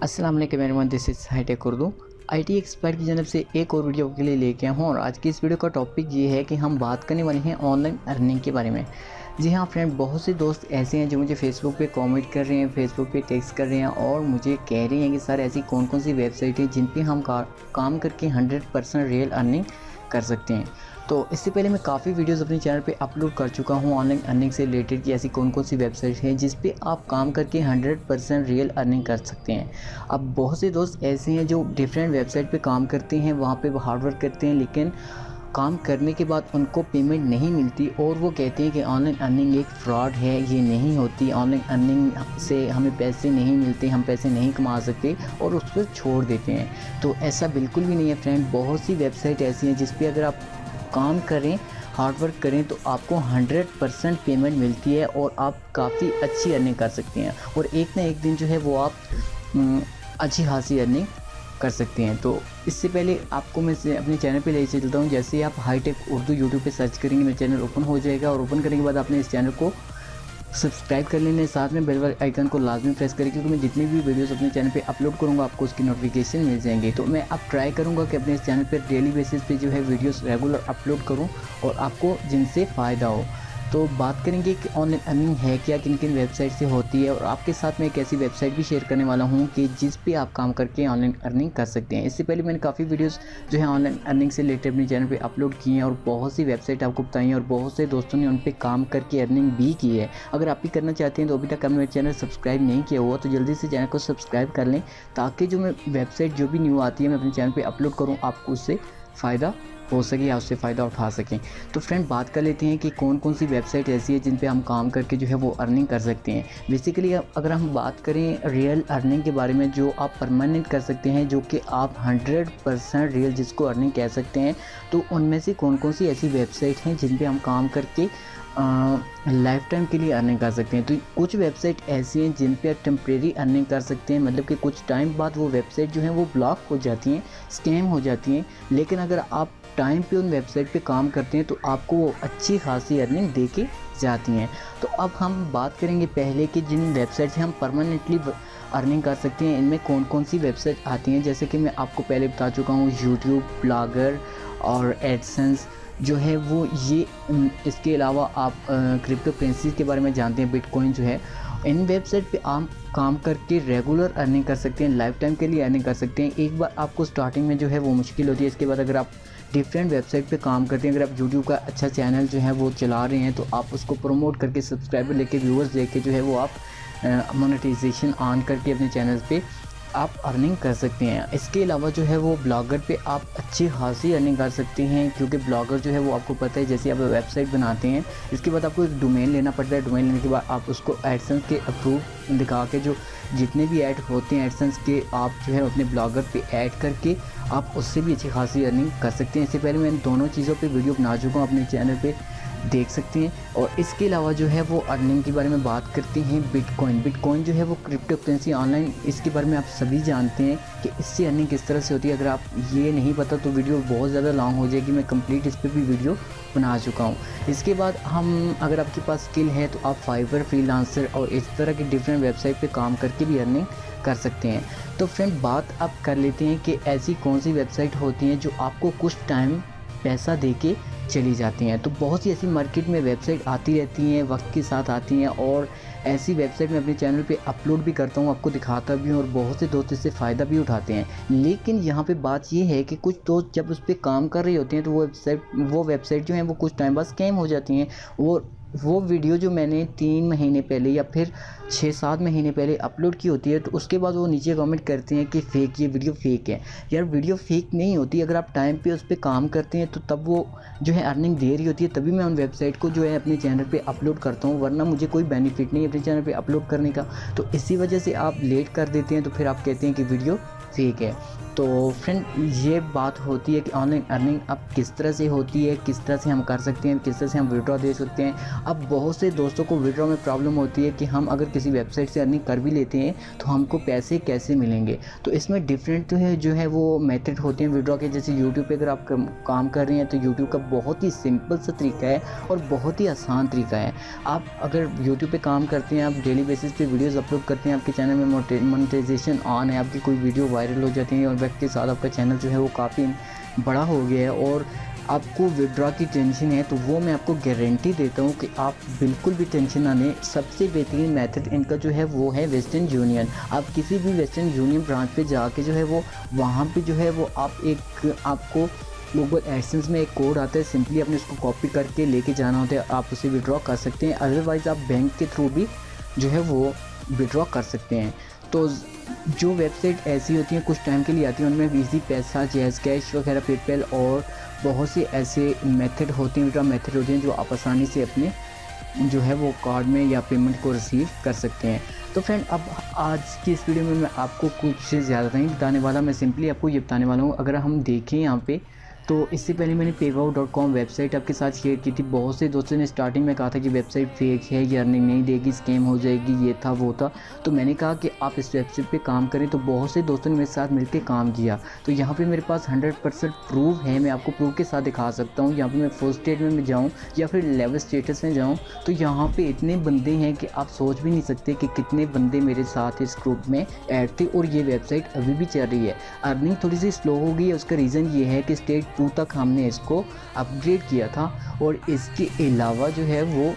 अस्सलाम वालेकुम everyone, this is hitech Urdu. IT expert की जानब से एक और वीडियो के लिए लेके आया हूँ और आज की इस वीडियो का टॉपिक ये है कि हम बात करने वाले हैं ऑनलाइन अर्निंग के बारे में। जी हाँ फ्रेंड, बहुत से दोस्त ऐसे हैं जो मुझे फेसबुक पे कमेंट कर रहे हैं, फेसबुक पे टेक्स्ट कर रहे हैं और मुझे कह रहे हैं कि सर ऐसी कौन कौन सी वेबसाइट है जिन पे हम काम करके 100% रियल अर्निंग कर सकते हैं। तो इससे पहले मैं काफ़ी वीडियोस अपने चैनल पे अपलोड कर चुका हूँ ऑनलाइन अर्निंग से रिलेटेड कि ऐसी कौन कौन सी वेबसाइट है जिस पे आप काम करके 100% रियल अर्निंग कर सकते हैं। अब बहुत से दोस्त ऐसे हैं जो डिफरेंट वेबसाइट पे काम करते हैं, वहाँ पे वो हार्ड वर्क करते हैं, लेकिन काम करने के बाद उनको पेमेंट नहीं मिलती और वो कहते हैं कि ऑनलाइन अर्निंग एक फ्रॉड है, ये नहीं होती, ऑनलाइन अर्निंग से हमें पैसे नहीं मिलते, हम पैसे नहीं कमा सकते और उस पर छोड़ देते हैं। तो ऐसा बिल्कुल भी नहीं है फ्रेंड। बहुत सी वेबसाइट ऐसी हैं जिस पे अगर आप काम करें, हार्ड वर्क करें तो आपको 100% पेमेंट मिलती है और आप काफ़ी अच्छी अर्निंग कर सकते हैं और एक ना एक दिन जो है वो आप अच्छी खासी अर्निंग कर सकते हैं। तो इससे पहले आपको मैं अपने चैनल पे ले चलता हूँ। जैसे ही आप हाईटेक उर्दू यूट्यूब पे सर्च करेंगे मेरा चैनल ओपन हो जाएगा और ओपन करने के बाद आपने इस चैनल को सब्सक्राइब कर लेने, साथ में बेल आइकन को लाजमी प्रेस करें क्योंकि मैं जितनी भी वीडियोस अपने चैनल पे अपलोड करूँगा आपको उसकी नोटिफिकेशन मिल जाएंगे। तो मैं अब ट्राई करूँगा कि अपने इस चैनल पे डेली बेसिस पे जो है वीडियोस रेगुलर अपलोड करूँ और आपको जिनसे फ़ायदा हो। तो बात करेंगे कि ऑनलाइन अर्निंग है क्या, किन किन वेबसाइट से होती है और आपके साथ में एक ऐसी वेबसाइट भी शेयर करने वाला हूं कि जिस पे आप काम करके ऑनलाइन अर्निंग कर सकते हैं। इससे पहले मैंने काफ़ी वीडियोस जो है ऑनलाइन अर्निंग से रिलेटेड अपने चैनल पे अपलोड किए हैं और बहुत सी वेबसाइट आपको बताई हैं और बहुत से दोस्तों ने उन पर काम करके अर्निंग भी की है। अगर आप भी करना चाहते हैं तो अभी तक आपने मेरे चैनल सब्सक्राइब नहीं किया हुआ तो जल्दी से चैनल को सब्सक्राइब कर लें ताकि जो मैं वेबसाइट जो भी न्यू आती है मैं अपने चैनल पर अपलोड करूँ, आपको उससे फ़ायदा हो सके या उससे फ़ायदा उठा सकें। तो फ्रेंड बात कर लेते हैं कि कौन कौन सी वेबसाइट ऐसी है जिन पे हम काम करके जो है वो अर्निंग कर सकते हैं। बेसिकली अगर हम बात करें रियल अर्निंग के बारे में जो आप परमानेंट कर सकते हैं, जो कि आप 100% रियल जिसको अर्निंग कह सकते हैं, तो उनमें से कौन कौन सी ऐसी वेबसाइट हैं जिन पे हम काम करके लाइफ टाइम के लिए अर्निंग कर सकते हैं। तो कुछ वेबसाइट ऐसी हैं जिन पे आप टेम्प्रेरी अर्निंग कर सकते हैं, मतलब कि कुछ टाइम बाद वो वेबसाइट जो है वो ब्लॉक हो जाती हैं, स्कैम हो जाती हैं, लेकिन अगर आप टाइम पे उन वेबसाइट पे काम करते हैं तो आपको वो अच्छी खासी अर्निंग दे के जाती हैं। तो अब हम बात करेंगे पहले कि जिन वेबसाइट से हम परमानेंटली अर्निंग कर सकते हैं इनमें कौन कौन सी वेबसाइट आती हैं। जैसे कि मैं आपको पहले बता चुका हूँ यूट्यूब, ब्लॉगर और एडसेंस जो है वो ये। इसके अलावा आप क्रिप्टो करेंसी के बारे में जानते हैं, बिटकॉइन जो है। इन वेबसाइट पे आप काम करके रेगुलर अर्निंग कर सकते हैं, लाइफ टाइम के लिए अर्निंग कर सकते हैं। एक बार आपको स्टार्टिंग में जो है वो मुश्किल होती है, इसके बाद अगर आप डिफरेंट वेबसाइट पे काम करते हैं, अगर आप यूट्यूब का अच्छा चैनल जो है वो चला रहे हैं तो आप उसको प्रमोट करके सब्सक्राइबर लेके, व्यूअर्स लेके जो है वो आप मोनेटाइजेशन ऑन करके अपने चैनल पे आप अर्निंग कर सकते हैं। इसके अलावा जो है वो ब्लॉगर पे आप अच्छी खासी अर्निंग कर सकते हैं क्योंकि ब्लॉगर जो है वो आपको पता है, जैसे आप वेबसाइट बनाते हैं इसके बाद आपको एक डोमेन लेना पड़ता है। डोमेन लेने के बाद आप उसको एडसेंस के अप्रूव दिखा के जो जितने भी ऐड होते हैं एडसेंस के, आप जो है अपने ब्लॉगर पे ऐड करके आप उससे भी अच्छी खासी अर्निंग कर सकते हैं। इससे पहले मैं इन दोनों चीज़ों पे वीडियो बना चुका हूँ, अपने चैनल पे देख सकते हैं। और इसके अलावा जो है वो अर्निंग के बारे में बात करते हैं बिटकॉइन। बिटकॉइन जो है वो क्रिप्टो करेंसी ऑनलाइन, इसके बारे में आप सभी जानते हैं कि इससे अर्निंग किस तरह से होती है। अगर आप ये नहीं पता तो वीडियो बहुत ज़्यादा लॉन्ग हो जाएगी, मैं कंप्लीट इस पर भी वीडियो बना चुका हूँ। इसके बाद हम अगर आपके पास स्किल है तो आप फाइवर, फ्रीलांसर और इस तरह की डिफरेंट वेबसाइट पे काम करके भी अर्निंग कर सकते हैं। तो फ्रेंड बात अब कर लेते हैं कि ऐसी कौन सी वेबसाइट होती हैं जो आपको कुछ टाइम पैसा दे के चली जाती हैं। तो बहुत सी ऐसी मार्केट में वेबसाइट आती रहती हैं, वक्त के साथ आती हैं और ऐसी वेबसाइट मैं अपने चैनल पे अपलोड भी करता हूँ, आपको दिखाता भी हूँ और बहुत से दोस्त इससे फ़ायदा भी उठाते हैं। लेकिन यहाँ पे बात ये है कि कुछ दोस्त जब उस पर काम कर रहे होते हैं तो वो वेबसाइट जो है वो कुछ टाइम बाद स्कैम हो जाती हैं। वो वीडियो जो मैंने 3 महीने पहले या फिर 6-7 महीने पहले अपलोड की होती है तो उसके बाद वो नीचे कमेंट करते हैं कि फ़ेक, ये वीडियो फ़ेक है। यार वीडियो फ़ेक नहीं होती, अगर आप टाइम पे उस पर काम करते हैं तो तब वो जो है अर्निंग दे रही होती है, तभी मैं उन वेबसाइट को जो है अपने चैनल पे अपलोड करता हूँ, वरना मुझे कोई बेनिफिट नहीं है अपने चैनल पे अपलोड करने का। तो इसी वजह से आप लेट कर देते हैं तो फिर आप कहते हैं कि वीडियो फ़ेक है। तो फ्रेंड ये बात होती है कि ऑनलाइन अर्निंग अब किस तरह से होती है, किस तरह से हम कर सकते हैं, किस तरह से हम विड्रॉ दे सकते हैं। अब बहुत से दोस्तों को विड्रॉ में प्रॉब्लम होती है कि हम अगर किसी वेबसाइट से अर्निंग कर भी लेते हैं तो हमको पैसे कैसे मिलेंगे। तो इसमें डिफरेंट जो है वो मेथड होते हैं विड्रॉ के। जैसे यूट्यूब पे अगर आप काम कर रहे हैं तो यूट्यूब का बहुत ही सिंपल सा तरीका है और बहुत ही आसान तरीका है। आप अगर यूट्यूब पे काम करते हैं, आप डेली बेसिस पे वीडियोस अपलोड करते हैं, आपके चैनल में मोनेटाइजेशन ऑन है, आपकी कोई वीडियो वायरल हो जाती है और व्यक्ति के साथ आपका चैनल जो है वो काफ़ी बड़ा हो गया है और आपको विड्रॉ की टेंशन है, तो वो मैं आपको गारंटी देता हूँ कि आप बिल्कुल भी टेंशन ना लें। सबसे बेहतरीन मेथड इनका जो है वो है वेस्टर्न यूनियन। आप किसी भी वेस्टर्न यूनियन ब्रांच पे जाके जो है वो वहाँ पे जो है वो आपको गूगल एडसेंस में एक कोड आता है, सिंपली आपने उसको कॉपी करके लेके जाना होता है, आप उसे विड्रॉ कर सकते हैं। अदरवाइज़ आप बैंक के थ्रू भी जो है वो विड्रॉ कर सकते हैं। तो जो वेबसाइट ऐसी होती हैं कुछ टाइम के लिए आती हैं, उनमें ईजी पैसा, जैज़ कैश वगैरह, पेपैल और बहुत से ऐसे मेथड होते हैं, विड्रॉ मेथड होते हैं जो आप आसानी से अपने जो है वो कार्ड में या पेमेंट को रिसीव कर सकते हैं। तो फ्रेंड अब आज की इस वीडियो में मैं आपको कुछ ज़्यादा नहीं बताने वाला, मैं सिंपली आपको ये बताने वाला हूँ। अगर हम देखें यहाँ पे तो इससे पहले मैंने paywow.com वेबसाइट आपके साथ शेयर की थी। बहुत से दोस्तों ने स्टार्टिंग में कहा था कि वेबसाइट फेक है, ये अर्निंग नहीं देगी, स्कैम हो जाएगी, ये था वो था। तो मैंने कहा कि आप इस वेबसाइट पे काम करें, तो बहुत से दोस्तों ने मेरे साथ मिलकर काम किया। तो यहाँ पे मेरे पास 100% प्रूफ है, मैं आपको प्रूफ के साथ दिखा सकता हूँ। यहाँ पे मैं फर्स्ट स्टेटमेंट में जाऊँ या फिर लेवल स्टेटस में जाऊँ तो यहाँ पे इतने बंदे हैं कि आप सोच भी नहीं सकते कि कितने बंदे मेरे साथ इस ग्रुप में ऐड थे और ये वेबसाइट अभी भी चल रही है। अर्निंग थोड़ी सी स्लो हो गई है, उसका रीज़न ये है कि स्टेज 2 तक हमने इसको अपग्रेड किया था और इसके अलावा जो है वो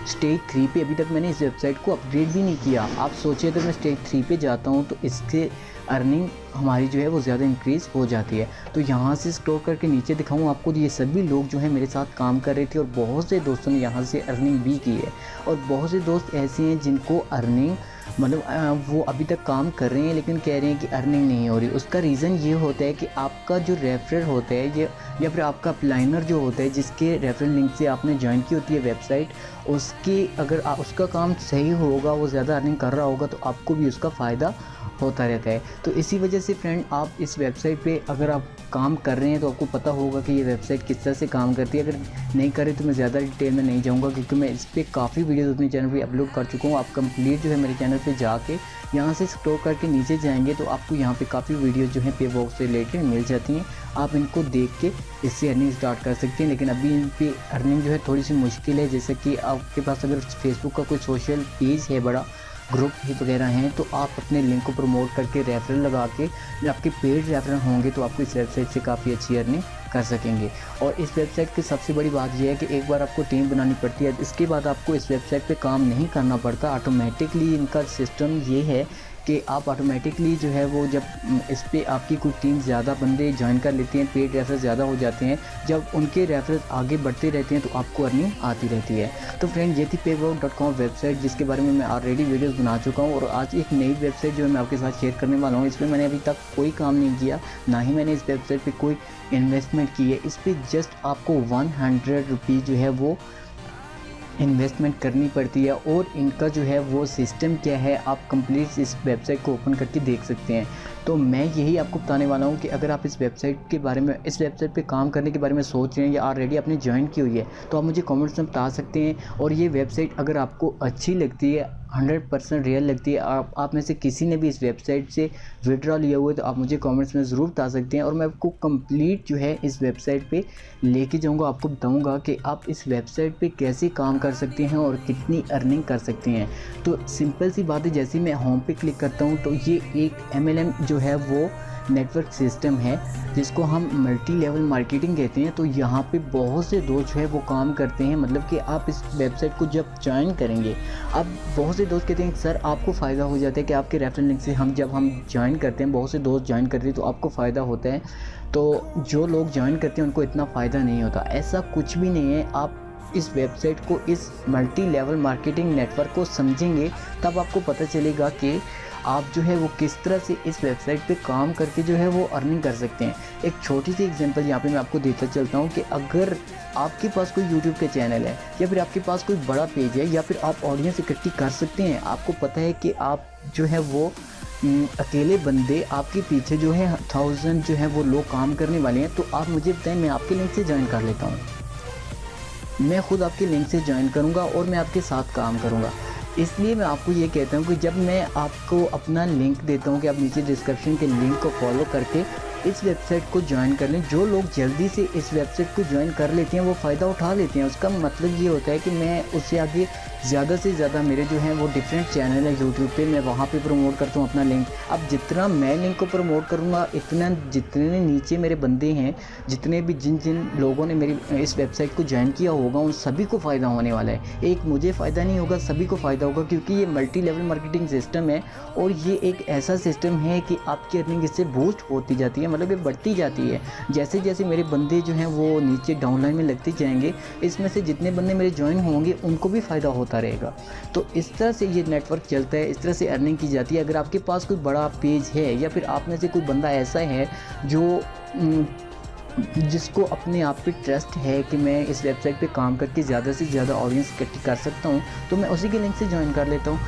स्टेज 3 पे अभी तक मैंने इस वेबसाइट को अपग्रेड भी नहीं किया। आप सोचिए अगर मैं स्टेज 3 पे जाता हूँ तो इसके अर्निंग हमारी जो है वो ज़्यादा इंक्रीज़ हो जाती है। तो यहाँ से स्क्रॉल करके नीचे दिखाऊँ आपको, ये सभी लोग जो हैं मेरे साथ काम कर रहे थे और बहुत से दोस्तों ने यहाँ से अर्निंग भी की है। और बहुत से दोस्त ऐसे हैं जिनको अर्निंग मतलब वो अभी तक काम कर रहे हैं लेकिन कह रहे हैं कि अर्निंग नहीं हो रही। उसका रीज़न ये होता है कि आपका जो रेफरल होता है ये या फिर आपका अप्लाइनर जो होता है जिसके रेफरल लिंक से आपने ज्वाइन की होती है वेबसाइट, उसकी अगर उसका काम सही होगा, वो ज़्यादा अर्निंग कर रहा होगा तो आपको भी उसका फ़ायदा होता रहता है। तो इसी वजह से फ्रेंड आप इस वेबसाइट पे अगर आप काम कर रहे हैं तो आपको पता होगा कि ये वेबसाइट किस तरह से काम करती है। अगर नहीं करे तो मैं ज़्यादा डिटेल में नहीं जाऊँगा क्योंकि मैं इस पर काफ़ी वीडियोज़ अपने चैनल पे अपलोड कर चुका हूँ। आप कंप्लीट जो है मेरे चैनल पे जाके यहाँ से स्क्रॉल करके नीचे जाएंगे तो आपको यहाँ पे काफ़ी वीडियोज़ जो हैं पेबॉक से रिलेटेड मिल जाती हैं। आप इनको देख के इससे अर्निंग स्टार्ट कर सकते हैं। लेकिन अभी इन पे अर्निंग जो है थोड़ी सी मुश्किल है। जैसे कि आपके पास अगर फेसबुक का कोई सोशल पेज है, बड़ा ग्रुप वगैरह हैं, तो आप अपने लिंक को प्रमोट करके रेफरल लगा के आपके पेड रेफरल होंगे तो आपको इस वेबसाइट से काफ़ी अच्छी अर्निंग कर सकेंगे। और इस वेबसाइट की सबसे बड़ी बात यह है कि एक बार आपको टीम बनानी पड़ती है, इसके बाद आपको इस वेबसाइट पे काम नहीं करना पड़ता। ऑटोमेटिकली इनका सिस्टम ये है कि आप ऑटोमेटिकली जो है वो जब इस पर आपकी कोई टीम ज़्यादा बंदे ज्वाइन कर लेते हैं, पेड रेफरल ज़्यादा हो जाते हैं, जब उनके रेफरल आगे बढ़ते रहते हैं तो आपको अर्निंग आती रहती है। तो फ्रेंड ये थी paywow.com वेबसाइट जिसके बारे में मैं ऑलरेडी वीडियोस बना चुका हूँ। और आज एक नई वेबसाइट जो है मैं आपके साथ शेयर करने वाला हूँ। इस पर मैंने अभी तक कोई काम नहीं किया, ना ही मैंने इस वेबसाइट पर कोई इन्वेस्टमेंट की है। इस पर जस्ट आपको 100 रुपीज़ जो है वो इन्वेस्टमेंट करनी पड़ती है। और इनका जो है वो सिस्टम क्या है आप कंप्लीट इस वेबसाइट को ओपन करके देख सकते हैं। तो मैं यही आपको बताने वाला हूँ कि अगर आप इस वेबसाइट के बारे में, इस वेबसाइट पे काम करने के बारे में सोच रहे हैं या ऑलरेडी आपने ज्वाइन की हुई है तो आप मुझे कमेंट्स में बता सकते हैं। और ये वेबसाइट अगर आपको अच्छी लगती है, 100% रियल लगती है, आप में से किसी ने भी इस वेबसाइट से विड्रॉ लिया हुआ है तो आप मुझे कमेंट्स में ज़रूर बता सकते हैं। और मैं आपको कंप्लीट जो है इस वेबसाइट पे लेके जाऊंगा, आपको बताऊंगा कि आप इस वेबसाइट पे कैसे काम कर सकते हैं और कितनी अर्निंग कर सकते हैं। तो सिंपल सी बात है, जैसे मैं होम पे क्लिक करता हूँ तो ये एक MLM जो है वो नेटवर्क सिस्टम है जिसको हम मल्टी लेवल मार्केटिंग कहते हैं। तो यहाँ पे बहुत से दोस्त जो है वो काम करते हैं, मतलब कि आप इस वेबसाइट को जब ज्वाइन करेंगे, अब बहुत से दोस्त कहते हैं सर आपको फ़ायदा हो जाता है कि आपके रेफरल लिंक से जब हम ज्वाइन करते हैं, बहुत से दोस्त ज्वाइन करते हैं तो आपको फ़ायदा होता है। तो जो लोग ज्वाइन करते हैं उनको इतना फ़ायदा नहीं होता, ऐसा कुछ भी नहीं है। आप इस वेबसाइट को, इस मल्टी लेवल मार्केटिंग नेटवर्क को समझेंगे तब आपको पता चलेगा कि आप जो है वो किस तरह से इस वेबसाइट पे काम करके जो है वो अर्निंग कर सकते हैं। एक छोटी सी एग्जांपल यहाँ पे मैं आपको देता चलता हूँ कि अगर आपके पास कोई यूट्यूब का चैनल है या फिर आपके पास कोई बड़ा पेज है या फिर आप ऑडियंस इकट्ठी कर सकते हैं। आपको पता है कि आप जो है वो अकेले बंदे आपके पीछे जो है 1000 जो है वो लोग काम करने वाले हैं, तो आप मुझे बताएं, मैं आपके लिंक से ज्वाइन कर लेता हूँ। मैं खुद आपके लिंक से ज्वाइन करूँगा और मैं आपके साथ काम करूँगा। इसलिए मैं आपको ये कहता हूँ कि जब मैं आपको अपना लिंक देता हूँ कि आप नीचे डिस्क्रिप्शन के लिंक को फॉलो करके इस वेबसाइट को ज्वाइन कर लें। जो लोग जल्दी से इस वेबसाइट को ज्वाइन कर लेते हैं वो फ़ायदा उठा लेते हैं। उसका मतलब ये होता है कि मैं उससे आगे ज़्यादा से ज़्यादा मेरे जो हैं वो डिफरेंट चैनल है यूट्यूब पे, मैं वहाँ पे प्रमोट करता हूँ अपना लिंक। अब जितना मैं लिंक को प्रमोट करूँगा, इतना जितने नीचे मेरे बंदे हैं, जितने भी जिन लोगों ने मेरी इस वेबसाइट को ज्वाइन किया होगा, उन सभी को फ़ायदा होने वाला है। एक मुझे फ़ायदा नहीं होगा, सभी को फ़ायदा होगा, क्योंकि ये मल्टी लेवल मार्केटिंग सिस्टम है और ये एक ऐसा सिस्टम है कि आपकी अर्निंग इससे बूस्ट होती जाती है, मतलब ये बढ़ती जाती है। जैसे जैसे मेरे बंदे जो हैं वो नीचे डाउनलाइन में लगते जाएंगे, इसमें से जितने बंदे मेरे ज्वाइन होंगे उनको भी फ़ायदा होता रहेगा। तो इस तरह से ये नेटवर्क चलता है, इस तरह से अर्निंग की जाती है। अगर आपके पास कोई बड़ा पेज है या फिर आप में से कोई बंदा ऐसा है जो जिसको अपने आप पे ट्रस्ट है कि मैं इस वेबसाइट पे काम करके ज़्यादा से ज़्यादा ऑडियंस इकट्ठी कर सकता हूँ, तो मैं उसी के लिंक से ज्वाइन कर लेता हूँ।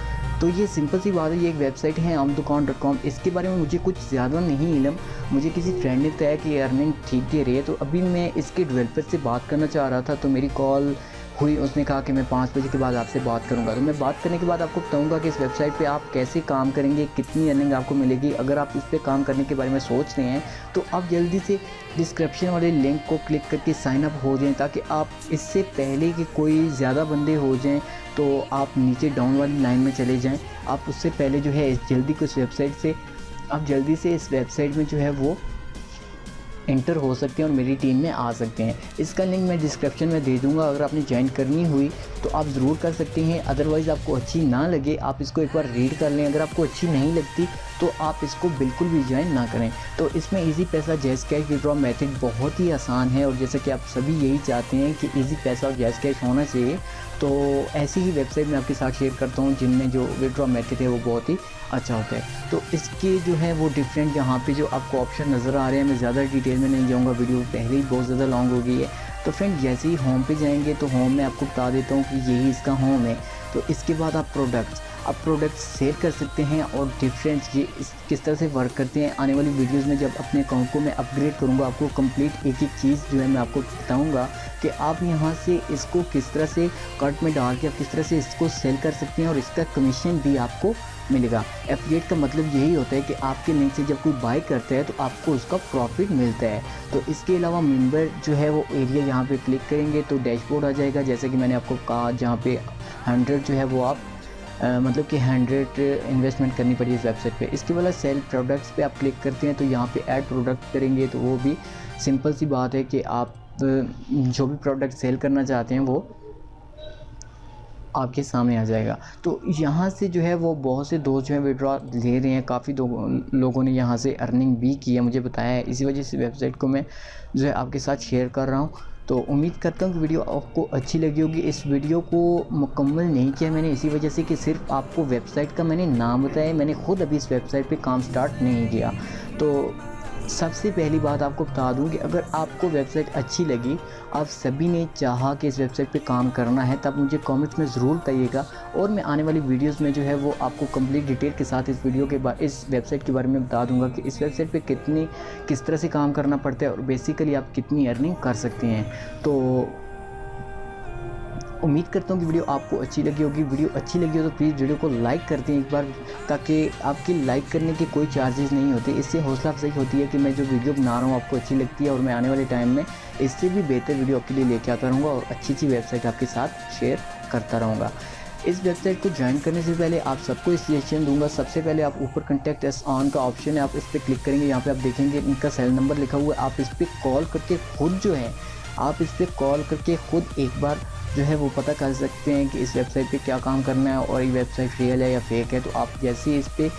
तो ये सिंपल सी बात है। ये एक वेबसाइट है amdukan.com। इसके बारे में मुझे कुछ ज़्यादा नहीं इल्म, मुझे किसी फ्रेंड ने बताया कि अर्निंग ठीक दे रही है। तो अभी मैं इसके डेवलपर से बात करना चाह रहा था, तो मेरी कॉल हुई। उसने कहा कि मैं 5 बजे के बाद आपसे बात करूंगा। तो मैं बात करने के बाद आपको बताऊंगा कि इस वेबसाइट पे आप कैसे काम करेंगे, कितनी अर्निंग आपको मिलेगी। अगर आप इस पे काम करने के बारे में सोच रहे हैं तो आप जल्दी से डिस्क्रिप्शन वाले लिंक को क्लिक करके साइन अप हो जाएं, ताकि आप इससे पहले कि कोई ज़्यादा बंदे हो जाएं तो आप नीचे डाउन वाली लाइन में चले जाएँ। आप उससे पहले जो है जल्दी को इस वेबसाइट से आप जल्दी से इस वेबसाइट में जो है वो एंटर हो सकते हैं और मेरी टीम में आ सकते हैं। इसका लिंक मैं डिस्क्रिप्शन में दे दूंगा। अगर आपने ज्वाइन करनी हुई तो आप ज़रूर कर सकते हैं। अदरवाइज़ आपको अच्छी ना लगे, आप इसको एक बार रीड कर लें। अगर आपको अच्छी नहीं लगती तो आप इसको बिल्कुल भी ज्वाइन ना करें। तो इसमें इजी पैसा जैज़ कैश विड्रॉ मेथड बहुत ही आसान है, और जैसे कि आप सभी यही चाहते हैं कि इजी पैसा और जैज़ कैश होना चाहिए, तो ऐसी ही वेबसाइट मैं आपके साथ शेयर करता हूँ जिनमें जो विड्रॉ मेथड है वो बहुत ही अच्छा होता है। तो इसके जो है वो डिफरेंट यहाँ पे जो आपको ऑप्शन नज़र आ रहे हैं, मैं ज़्यादा डिटेल में नहीं जाऊँगा, वीडियो पहले ही बहुत ज़्यादा लॉन्ग हो गई है। तो फ्रेंड जैसे ही होम पे जाएंगे तो होम में आपको बता देता हूँ कि यही इसका होम है। तो इसके बाद आप प्रोडक्ट्स सेल कर सकते हैं, और डिफरेंट ये किस तरह से वर्क करते हैं आने वाली वीडियोस में जब अपने अकाउंट को मैं अपग्रेड करूँगा, आपको कंप्लीट एक चीज़ जो है मैं आपको बताऊँगा कि आप यहाँ से इसको किस तरह से कार्ट में डाल के आप किस तरह से इसको सेल कर सकते हैं, और इसका कमीशन भी आपको मिलेगा। एफिलिएट का मतलब यही होता है कि आपके लिंक से जब कोई बाय करता है तो आपको उसका प्रॉफिट मिलता है। तो इसके अलावा मेंबर जो है वो एरिया यहाँ पे क्लिक करेंगे तो डैशबोर्ड आ जाएगा, जैसे कि मैंने आपको कहा, जहाँ पे 100 जो है वो आप मतलब कि 100 इन्वेस्टमेंट करनी पड़ी इस वेबसाइट पे। इसके बाद सेल प्रोडक्ट्स पे आप क्लिक करते हैं तो यहाँ पे ऐड प्रोडक्ट करेंगे, तो वो भी सिंपल सी बात है कि आप जो भी प्रोडक्ट सेल करना चाहते हैं वो आपके सामने आ जाएगा। तो यहाँ से जो है वो बहुत से दोस्त जो है विड्रॉ ले रहे हैं, काफ़ी लोगों ने यहाँ से अर्निंग भी की है, मुझे बताया है। इसी वजह से वेबसाइट को मैं जो है आपके साथ शेयर कर रहा हूँ। तो उम्मीद करता हूँ कि वीडियो आपको अच्छी लगी होगी। इस वीडियो को मुकम्मल नहीं किया मैंने इसी वजह से कि सिर्फ आपको वेबसाइट का मैंने नाम बताया, मैंने खुद अभी इस वेबसाइट पे काम स्टार्ट नहीं किया। तो सबसे पहली बात आपको बता दूं कि अगर आपको वेबसाइट अच्छी लगी, आप सभी ने चाहा कि इस वेबसाइट पे काम करना है, तब मुझे कमेंट्स में ज़रूर कहिएगा, और मैं आने वाली वीडियोस में जो है वो आपको कंप्लीट डिटेल के साथ इस वेबसाइट के बारे में बता दूंगा कि इस वेबसाइट पे किस तरह से काम करना पड़ता है और बेसिकली आप कितनी अर्निंग कर सकते हैं। तो उम्मीद करता हूँ कि वीडियो आपको अच्छी लगी होगी। वीडियो अच्छी लगी हो तो प्लीज़ वीडियो को लाइक कर दें एक बार, ताकि आपकी लाइक करने के कोई चार्जेस नहीं होते। इससे हौसला अफजाई होती है कि मैं जो वीडियो बना रहा हूँ आपको अच्छी लगती है, और मैं आने वाले टाइम में इससे भी बेहतर वीडियो आपके लिए लेके आता रहूँगा और अच्छी वेबसाइट आपके साथ शेयर करता रहूँगा। इस वेबसाइट को ज्वाइन करने से पहले आप सबको इस सजेशन दूंगा। सबसे पहले आप ऊपर कॉन्टैक्ट अस ऑन का ऑप्शन है, आप इस पर क्लिक करेंगे, यहाँ पे आप देखेंगे इनका सेल नंबर लिखा हुआ है। आप इस पर कॉल करके खुद जो है एक बार जो है वो पता कर सकते हैं कि इस वेबसाइट पे क्या काम करना है और ये वेबसाइट रियल है या फेक है। तो आप जैसे ही इस पर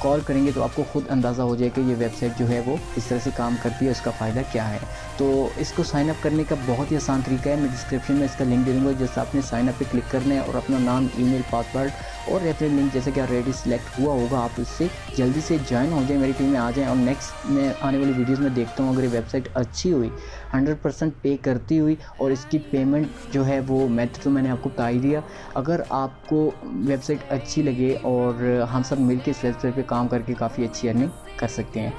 कॉल करेंगे तो आपको खुद अंदाज़ा हो जाएगा कि ये वेबसाइट जो है वो किस तरह से काम करती है, उसका फ़ायदा क्या है। तो इसको साइन अप करने का बहुत ही आसान तरीका है, मैं डिस्क्रिप्शन में इसका लिंक दे दूँगा। जैसे आपने साइन अप पे क्लिक करना है और अपना नाम, ईमेल, पासवर्ड और रेफरल लिंक जैसे कि ऑलरेडी सिलेक्ट हुआ होगा, आप उससे जल्दी से ज्वाइन हो जाए, मेरी टीम में आ जाएँ। और नेक्स्ट मैं आने वाली वीडियोज़ में देखता हूँ अगर ये वेबसाइट अच्छी हुई, 100% पे करती हुई, और इसकी पेमेंट जो है वो मेथड तो मैंने आपको बता ही दिया। अगर आपको वेबसाइट अच्छी लगे और हम सब मिलके इस वेबसाइट पे काम करके काफ़ी अच्छी अर्निंग कर सकते हैं।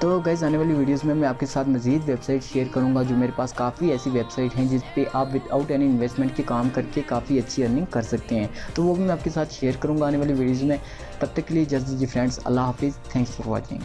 तो गाइज़ आने वाली वीडियोस में मैं आपके साथ मज़ीद वेबसाइट शेयर करूंगा, जो मेरे पास काफ़ी ऐसी वेबसाइट हैं जिस पे आप विदाउट एनी इन्वेस्टमेंट के काम करके काफ़ी अच्छी अर्निंग कर सकते हैं। तो वो भी मैं आपके साथ शेयर करूंगा आने वाली वीडियोज़ में। तब तक के लिए जस्ट दीजिए फ्रेंड्स, अल्लाह हाफिज़, थैंक्स फॉर वॉचिंग।